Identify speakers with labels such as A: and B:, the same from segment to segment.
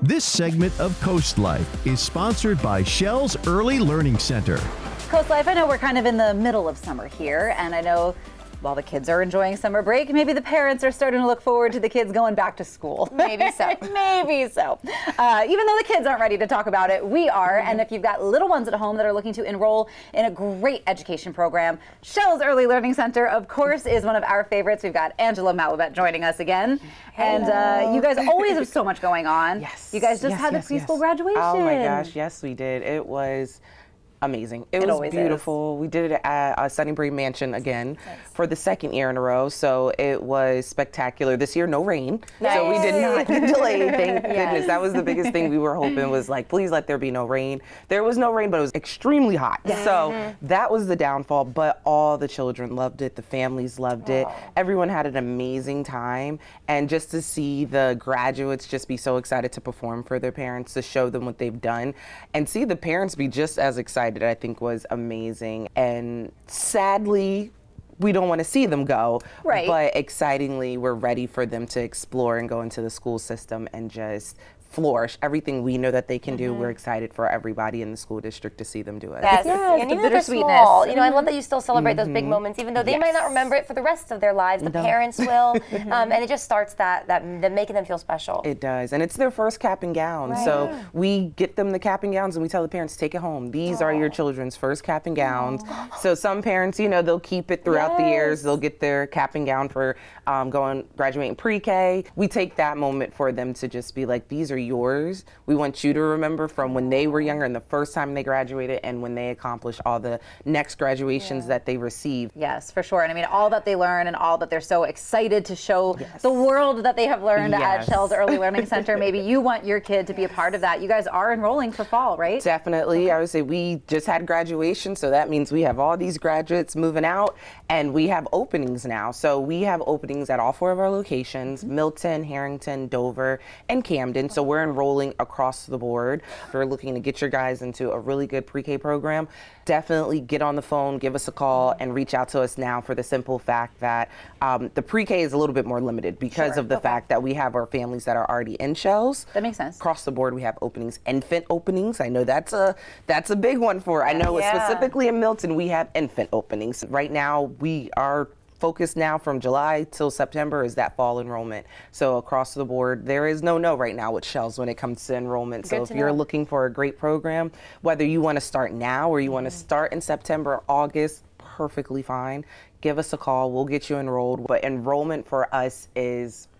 A: This segment of CoastLife is sponsored by Shell's Early Learning Center.
B: CoastLife, I know we're kind of in the middle of summer here, and I know while the kids are enjoying summer break, maybe the parents are starting to look forward to the kids going back to school.
C: Maybe so.
B: Maybe so. Even though the kids aren't ready to talk about it, we are. And if you've got little ones at home that are looking to enroll in a great education program, Shell's Early Learning Center, of course, is one of our favorites. We've got Angela Malibet joining us again. Hello. And you guys always have so much going on.
C: Yes.
B: You guys just had the preschool graduation.
C: Oh my gosh, yes we did. It was amazing. It was beautiful. We did it at Sunnybury Mansion again for the second year in a row. So it was spectacular. This year, no rain.
B: Nice.
C: So we did not get delayed. Thank goodness. That was the biggest thing we were hoping was like, please let there be no rain. There was no rain, but it was extremely hot.
B: Yes.
C: So that was the downfall, but all the children loved it. The families loved it. Everyone had an amazing time. And just to see the graduates just be so excited to perform for their parents, to show them what they've done, and see the parents be just as excited, I think was amazing. And sadly, we don't want to see them go,
B: right,
C: but excitingly, we're ready for them to explore and go into the school system and just flourish. Everything we know that they can do, we're excited for everybody in the school district to see them do it.
D: Yes,
B: yes,
D: and
B: the
D: even if they're
B: bittersweetness.
D: small, you know, I love that you still celebrate those big moments, even though they might not remember it for the rest of their lives. The parents will, and it just starts that making them feel special.
C: It does, and it's their first cap and gown. So we get them the cap and gowns, and we tell the parents, take it home. These are your children's first cap and gowns. So some parents, you know, they'll keep it throughout the years. They'll get their cap and gown for graduating pre-K. We take that moment for them to just be like, these are yours. We want you to remember from when they were younger and the first time they graduated and when they accomplished all the next graduations that they received.
B: Yes, for sure. And I mean, all that they learn and all that they're so excited to show the world that they have learned at Shell's Early Learning Center. Maybe you want your kid to be a part of that. You guys are enrolling for fall, right?
C: Definitely. I would say we just had graduation, so that means we have all these graduates moving out, and we have openings now. So we have openings at all 4 of our locations, Milton, Harrington, Dover, and Camden. So we're enrolling across the board. If you're looking to get your guys into a really good pre-K program, definitely get on the phone, give us a call, and reach out to us now for the simple fact that the pre-K is a little bit more limited because of the fact that we have our families that are already in Shells.
B: That makes sense.
C: Across the board, we have openings, infant openings. I know that's a big one for, I know specifically in Milton, we have infant openings. Right now, we are focus now from July till September is that fall enrollment. So across the board, there is no right now with Shells when it comes to enrollment. So if you're looking for a great program, whether you want to start now or you want to start in September, August, perfectly fine. Give us a call. We'll get you enrolled. But enrollment for us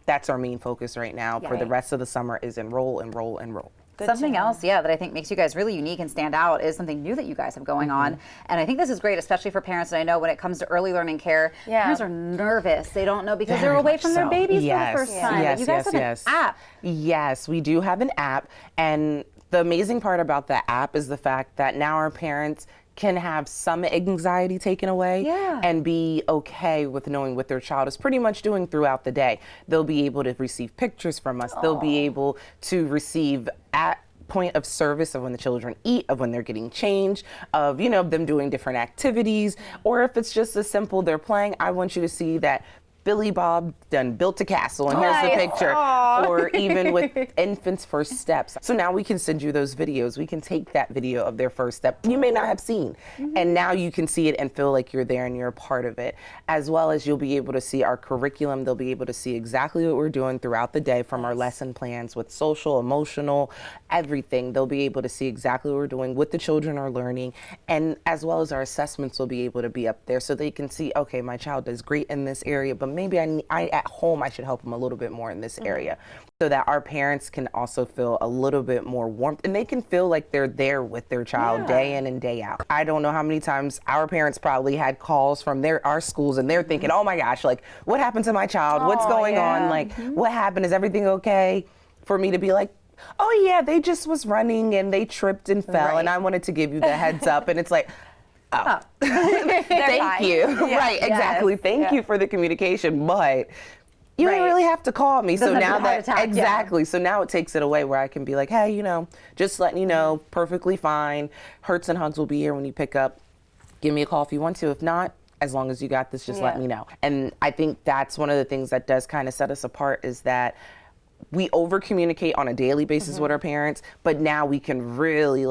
C: that's our main focus right now. For the rest of the summer is enroll, enroll, enroll.
B: Something else, that I think makes you guys really unique and stand out is something new that you guys have going on. And I think this is great, especially for parents. And I know when it comes to early learning care, parents are nervous. They don't know because they're away from their babies for the first time. But you guys have an app.
C: Yes, we do have an app. And the amazing part about the app is the fact that now our parents can have some anxiety taken away and be okay with knowing what their child is pretty much doing throughout the day. They'll be able to receive pictures from us. They'll be able to receive at point of service of when the children eat, of when they're getting changed, of, you know, them doing different activities, or if it's just as simple, they're playing, I want you to see that Billy Bob done built a castle and here's the picture. Or even with infants' first steps. So now we can send you those videos. We can take that video of their first step you may not have seen. And now you can see it and feel like you're there and you're a part of it. As well as you'll be able to see our curriculum. They'll be able to see exactly what we're doing throughout the day from our lesson plans with social, emotional, everything. They'll be able to see exactly what we're doing, what the children are learning. And as well as our assessments will be able to be up there so they can see, okay, my child does great in this area, but maybe I at home I should help them a little bit more in this area, so that our parents can also feel a little bit more warmth and they can feel like they're there with their child day in and day out. I don't know how many times our parents probably had calls from our schools and they're thinking, oh my gosh, like what happened to my child? What's going on? Like what happened? Is everything okay? For me to be like, oh yeah, they just was running and they tripped and fell and I wanted to give you the heads up. And it's like, thank you. Right, exactly. Thank you for the communication, but you didn't really have to call me. So now that, so now it takes it away where I can be like, hey, you know, just letting you know, perfectly fine. Hertz and Hugs will be here when you pick up. Give me a call if you want to. If not, as long as you got this, just let me know. And I think that's one of the things that does kind of set us apart is that we over communicate on a daily basis with our parents, but now we can really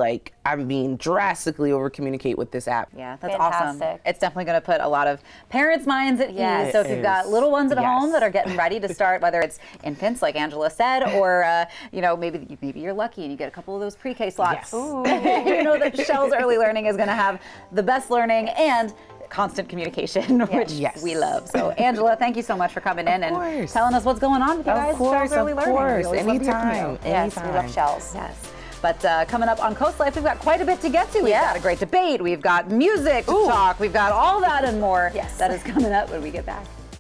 C: drastically over communicate with this app.
B: Yeah, that's awesome.
D: Fantastic.
B: It's definitely going to put a lot of parents' minds at ease. So if you've got little ones at home that are getting ready to start, whether it's infants, like Angela said, or maybe you're lucky and you get a couple of those pre-K slots. You know that Shell's Early Learning is going to have the best learning and constant communication, which we love. So Angela, thank you so much for coming in and telling us what's going on with you guys. Shell's Early Learning.
C: Of course, anytime.
D: Yes, we love Shells.
B: Yes. But coming up on CoastLife, we've got quite a bit to get to. We've got a great debate. We've got music to talk. We've got all that and more. That is coming up when we get back.